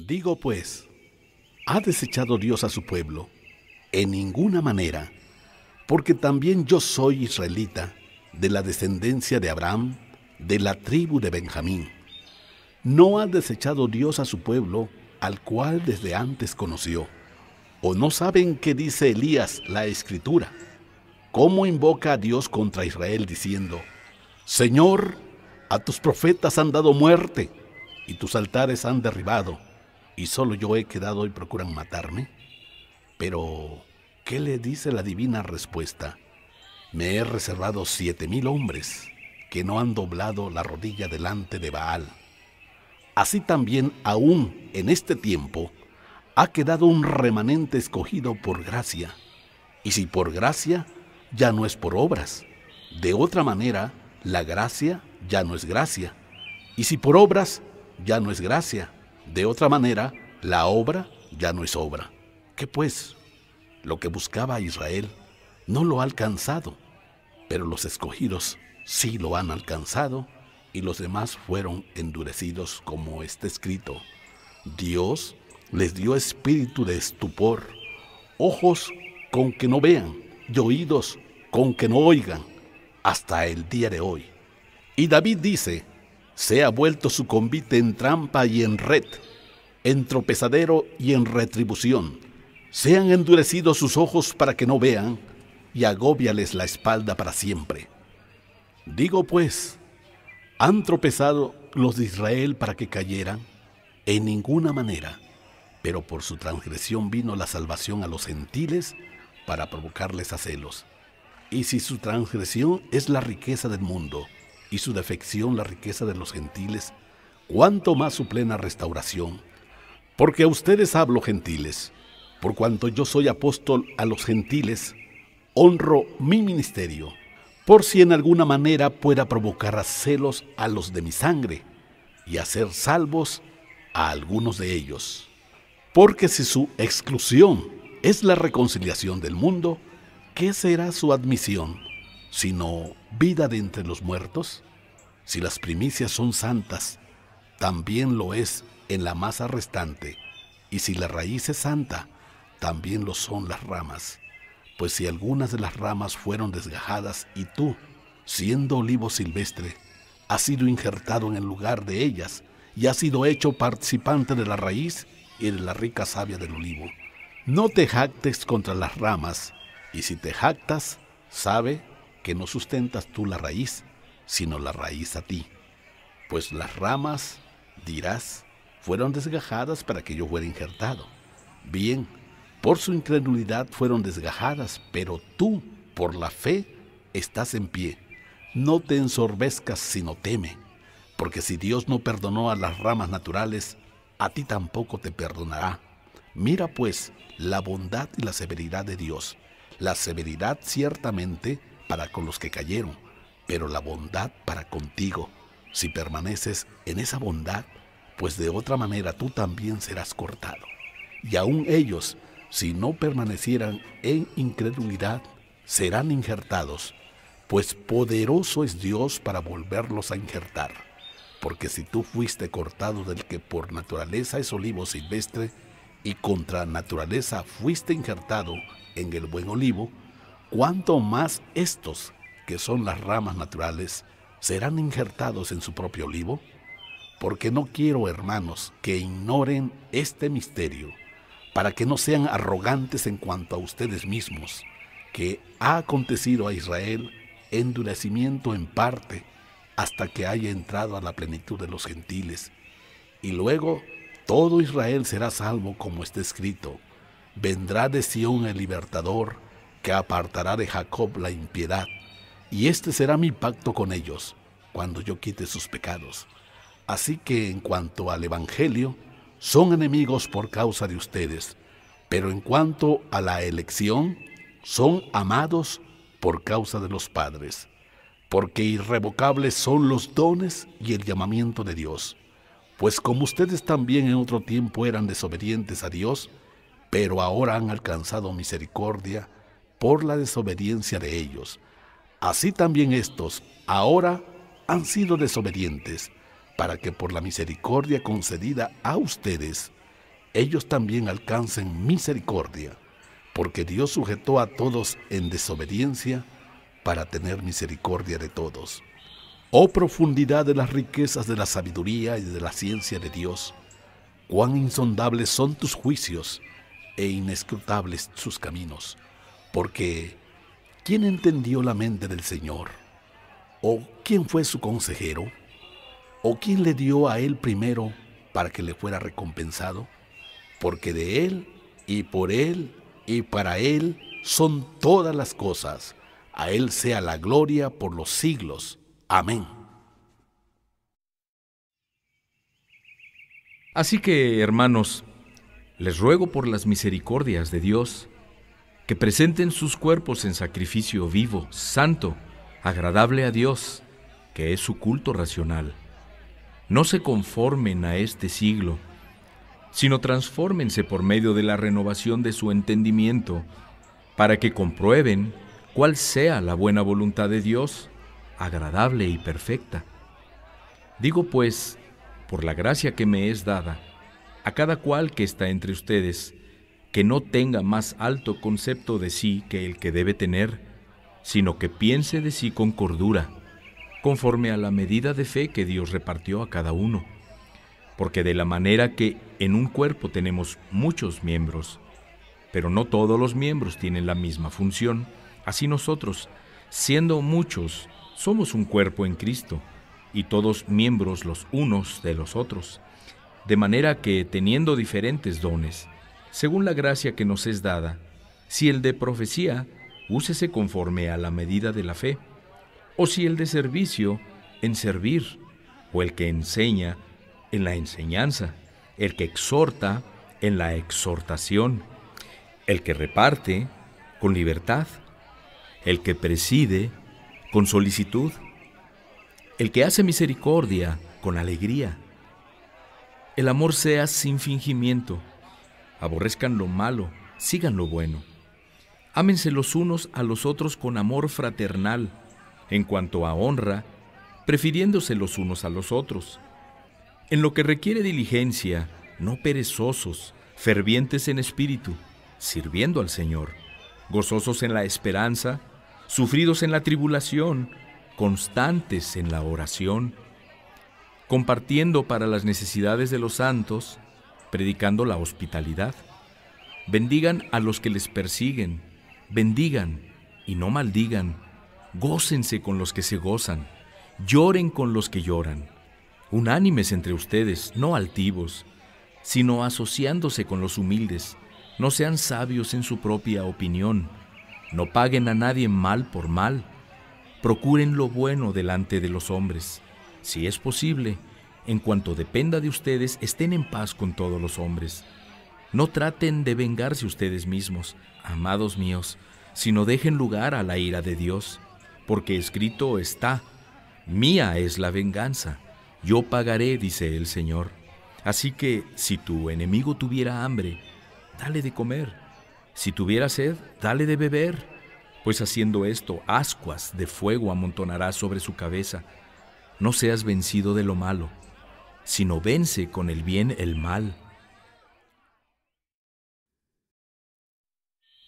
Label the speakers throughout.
Speaker 1: Digo pues, ¿ha desechado Dios a su pueblo? En ninguna manera, porque también yo soy israelita, de la descendencia de Abraham, de la tribu de Benjamín. ¿No ha desechado Dios a su pueblo, al cual desde antes conoció? ¿O no saben qué dice Elías, la Escritura? ¿Cómo invoca a Dios contra Israel diciendo: Señor, a tus profetas han dado muerte, y tus altares han derribado, y solo yo he quedado y procuran matarme? Pero, ¿qué le dice la divina respuesta? Me he reservado 7,000 hombres que no han doblado la rodilla delante de Baal. Así también, aún en este tiempo, ha quedado un remanente escogido por gracia. Y si por gracia, ya no es por obras. De otra manera, la gracia ya no es gracia. Y si por obras, ya no es gracia. De otra manera, la obra ya no es obra. ¿Qué pues? Lo que buscaba Israel no lo ha alcanzado, pero los escogidos sí lo han alcanzado, y los demás fueron endurecidos, como está escrito: Dios les dio espíritu de estupor, ojos con que no vean, y oídos con que no oigan, hasta el día de hoy. Y David dice: se ha vuelto su convite en trampa y en red, en tropezadero y en retribución. Sean endurecidos sus ojos para que no vean, y agóbiales la espalda para siempre. Digo pues, ¿han tropezado los de Israel para que cayeran? En ninguna manera, pero por su transgresión vino la salvación a los gentiles para provocarles a celos. Y si su transgresión es la riqueza del mundo, y su defección la riqueza de los gentiles, ¿cuánto más su plena restauración? Porque a ustedes hablo, gentiles, por cuanto yo soy apóstol a los gentiles, honro mi ministerio, por si en alguna manera pueda provocar a celos a los de mi sangre, y hacer salvos a algunos de ellos. Porque si su exclusión es la reconciliación del mundo, ¿qué será su admisión, sino vida de entre los muertos? Si las primicias son santas, también lo es en la masa restante, y si la raíz es santa, también lo son las ramas. Pues si algunas de las ramas fueron desgajadas, y tú, siendo olivo silvestre, has sido injertado en el lugar de ellas, y has sido hecho participante de la raíz y de la rica savia del olivo, no te jactes contra las ramas, y si te jactas, sabe que no sustentas tú la raíz, sino la raíz a ti. Pues las ramas, dirás, fueron desgajadas para que yo fuera injertado. Bien, por su incredulidad fueron desgajadas, pero tú, por la fe, estás en pie. No te ensorbezcas, sino teme, porque si Dios no perdonó a las ramas naturales, a ti tampoco te perdonará. Mira pues la bondad y la severidad de Dios. La severidad ciertamente para con los que cayeron, pero la bondad para contigo, si permaneces en esa bondad, pues de otra manera tú también serás cortado. Y aun ellos, si no permanecieran en incredulidad, serán injertados, pues poderoso es Dios para volverlos a injertar. Porque si tú fuiste cortado del que por naturaleza es olivo silvestre, y contra naturaleza fuiste injertado en el buen olivo, ¿cuánto más estos, que son las ramas naturales, serán injertados en su propio olivo? Porque no quiero, hermanos, que ignoren este misterio, para que no sean arrogantes en cuanto a ustedes mismos, que ha acontecido a Israel endurecimiento en parte, hasta que haya entrado a la plenitud de los gentiles. Y luego todo Israel será salvo, como está escrito: vendrá de Sión el libertador, que apartará de Jacob la impiedad, y este será mi pacto con ellos, cuando yo quite sus pecados. Así que en cuanto al Evangelio, son enemigos por causa de ustedes, pero en cuanto a la elección, son amados por causa de los padres, porque irrevocables son los dones y el llamamiento de Dios. Pues como ustedes también en otro tiempo eran desobedientes a Dios, pero ahora han alcanzado misericordia por la desobediencia de ellos, así también estos ahora han sido desobedientes, para que por la misericordia concedida a ustedes ellos también alcancen misericordia, porque Dios sujetó a todos en desobediencia para tener misericordia de todos. Oh profundidad de las riquezas de la sabiduría y de la ciencia de Dios, cuán insondables son tus juicios e inescrutables sus caminos, porque ¿quién entendió la mente del Señor? ¿O quién fue su consejero? ¿O quién le dio a él primero para que le fuera recompensado? Porque de él, y por él, y para él son todas las cosas. A él sea la gloria por los siglos. Amén.
Speaker 2: Así que, hermanos, les ruego por las misericordias de Dios, que presenten sus cuerpos en sacrificio vivo, santo, agradable a Dios, que es su culto racional. No se conformen a este siglo, sino transfórmense por medio de la renovación de su entendimiento, para que comprueben cuál sea la buena voluntad de Dios, agradable y perfecta. Digo pues, por la gracia que me es dada, a cada cual que está entre ustedes, que no tenga más alto concepto de sí que el que debe tener, sino que piense de sí con cordura, conforme a la medida de fe que Dios repartió a cada uno. Porque de la manera que en un cuerpo tenemos muchos miembros, pero no todos los miembros tienen la misma función, así nosotros, siendo muchos, somos un cuerpo en Cristo, y todos miembros los unos de los otros, de manera que, teniendo diferentes dones, según la gracia que nos es dada, si el de profecía, úsese conforme a la medida de la fe, o si el de servicio, en servir, o el que enseña, en la enseñanza, el que exhorta, en la exhortación, el que reparte, con libertad, el que preside, con solicitud, el que hace misericordia, con alegría. El amor sea sin fingimiento, aborrezcan lo malo, sigan lo bueno. Ámense los unos a los otros con amor fraternal, en cuanto a honra, prefiriéndose los unos a los otros. En lo que requiere diligencia, no perezosos, fervientes en espíritu, sirviendo al Señor, gozosos en la esperanza, sufridos en la tribulación, constantes en la oración, compartiendo para las necesidades de los santos, predicando la hospitalidad. Bendigan a los que les persiguen, bendigan y no maldigan, gócense con los que se gozan, lloren con los que lloran. Unánimes entre ustedes, no altivos, sino asociándose con los humildes. No sean sabios en su propia opinión, no paguen a nadie mal por mal. Procuren lo bueno delante de los hombres. Si es posible, en cuanto dependa de ustedes, estén en paz con todos los hombres. No traten de vengarse ustedes mismos, amados míos, sino dejen lugar a la ira de Dios, porque escrito está: mía es la venganza, yo pagaré, dice el Señor. Así que, si tu enemigo tuviera hambre, dale de comer. Si tuviera sed, dale de beber, pues haciendo esto, ascuas de fuego amontonarás sobre su cabeza. No seas vencido de lo malo, sino vence con el bien el mal.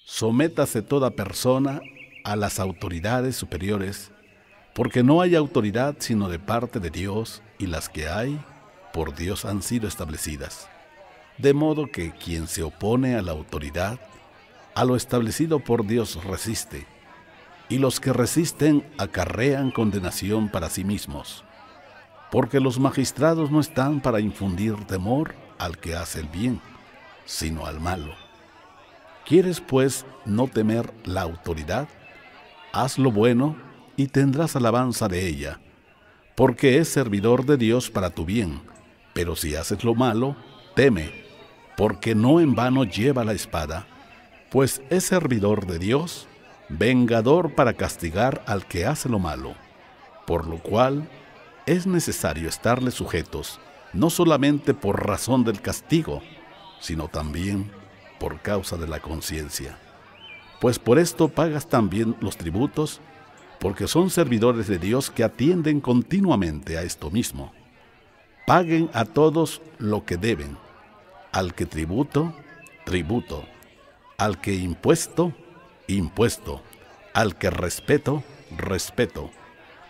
Speaker 1: Sométase toda persona a las autoridades superiores, porque no hay autoridad sino de parte de Dios, y las que hay, por Dios han sido establecidas. De modo que quien se opone a la autoridad, a lo establecido por Dios resiste, y los que resisten acarrean condenación para sí mismos, porque los magistrados no están para infundir temor al que hace el bien, sino al malo. ¿Quieres, pues, no temer la autoridad? Haz lo bueno y tendrás alabanza de ella, porque es servidor de Dios para tu bien. Pero si haces lo malo, teme, porque no en vano lleva la espada, pues es servidor de Dios, vengador para castigar al que hace lo malo, por lo cual es necesario estarle sujetos, no solamente por razón del castigo, sino también por causa de la conciencia. Pues por esto pagas también los tributos, porque son servidores de Dios que atienden continuamente a esto mismo. Paguen a todos lo que deben, Al que tributo, tributo. Al que impuesto, impuesto. Al que respeto, respeto.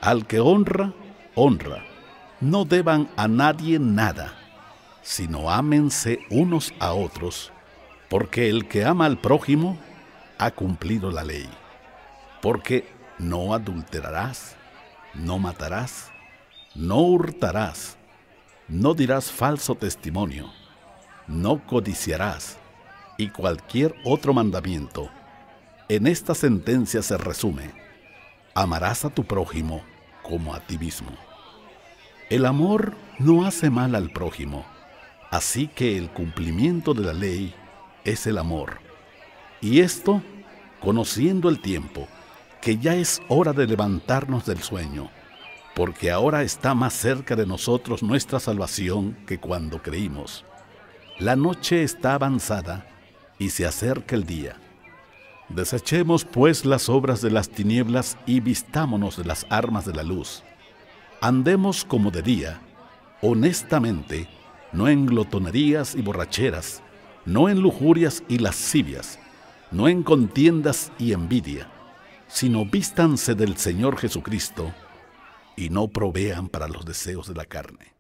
Speaker 1: Al que honra, honra. No deban a nadie nada, sino ámense unos a otros, porque el que ama al prójimo ha cumplido la ley. Porque no adulterarás, no matarás, no hurtarás, no dirás falso testimonio, no codiciarás, y cualquier otro mandamiento. En esta sentencia se resume: amarás a tu prójimo como a ti mismo. El amor no hace mal al prójimo, así que el cumplimiento de la ley es el amor. Y esto, conociendo el tiempo, que ya es hora de levantarnos del sueño, porque ahora está más cerca de nosotros nuestra salvación que cuando creímos. La noche está avanzada y se acerca el día. Desechemos pues las obras de las tinieblas y vistámonos de las armas de la luz. Andemos como de día, honestamente, no en glotonerías y borracheras, no en lujurias y lascivias, no en contiendas y envidia, sino vístanse del Señor Jesucristo y no provean para los deseos de la carne.